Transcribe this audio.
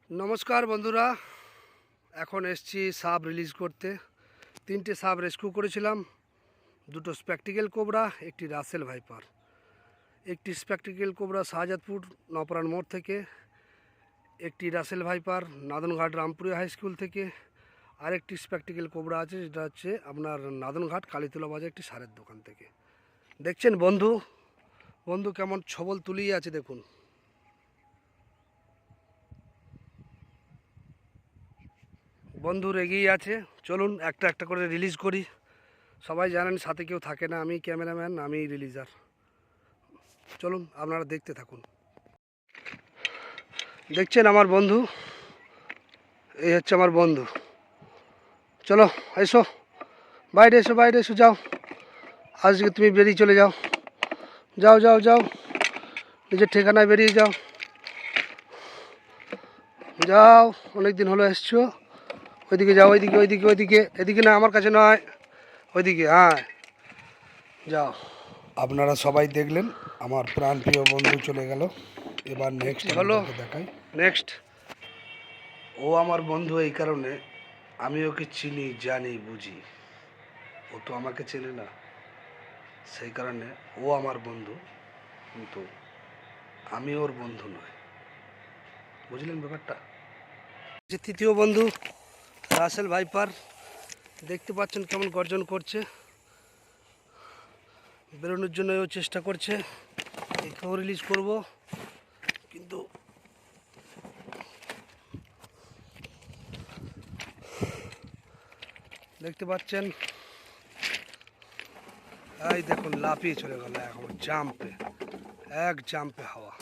নমস্কার বন্ধুরা, এখন এসছি সাপ রিলিজ করতে। 3টে সাপ রেস্কিউ করেছিলাম, 2টো স্প্যাকটিক্যাল কোবরা, একটি রাসেল ভাইপার। একটি স্প্যাকটিক্যাল কোবরা শাহজাদপুর নপরান মোড় থেকে, একটি Russell viper Nadanghat Rampuri high school থেকে, আরেকটি স্প্যাকটিক্যাল কোবরা আছে যেটা হচ্ছে আপনার নাদনঘাট কালীতলা বাজার একটি সারের দোকান থেকে। দেখছেন বন্ধু বন্ধু কেমন ছবল তুলিয়ে আছে দেখুন। বন্ধুর এগিয়ে আছে, চলুন একটা একটা করে রিলিজ করি। সবাই জানেন সাথে কেউ থাকে না, আমি ক্যামেরাম্যান, আমি রিলিজার। চলুন আপনারা দেখতে থাকুন। দেখছেন আমার বন্ধু, এই হচ্ছে আমার বন্ধু। চলো এসো, বাইরে এসো, বাইরে এসো, যাও। আজকে তুমি বেরিয়ে চলে যাও, যাও যাও যাও, নিজের ঠিকানায় বেরিয়ে যাও, যাও। অনেক দিন হলো এসছো, ওইদিকে যাও, ওইদিকে ওইদিকে ওইদিকে, এদিকে না, আমার কাছে নয়, ওইদিকে, হ্যাঁ যাও। আপনারা সবাই দেখলেন আমার প্রাণপ্রিয় বন্ধু চলে গেল। এবার নেক্সট হলো দেখাই। নেক্সট ও আমার বন্ধু, এই কারণে আমি ওকে চিনি, জানি, বুঝি। ও তো আমাকে চেনে না, সেই কারণে ও আমার বন্ধু, কিন্তু আমি ওর বন্ধু নয়। বুঝলেন ব্যাপারটা? যে তৃতীয় বন্ধু রাসেল ভাইপার, দেখতে পাচ্ছেন কেমন গর্জন করছে, বেরোনোর জন্য ও চেষ্টা করছে। একেও রিলিজ করব, কিন্তু দেখতে পাচ্ছেন এই দেখুন লাফিয়ে চলে গেল, এখন জাম্পে, এক জাম্পে হাওয়া।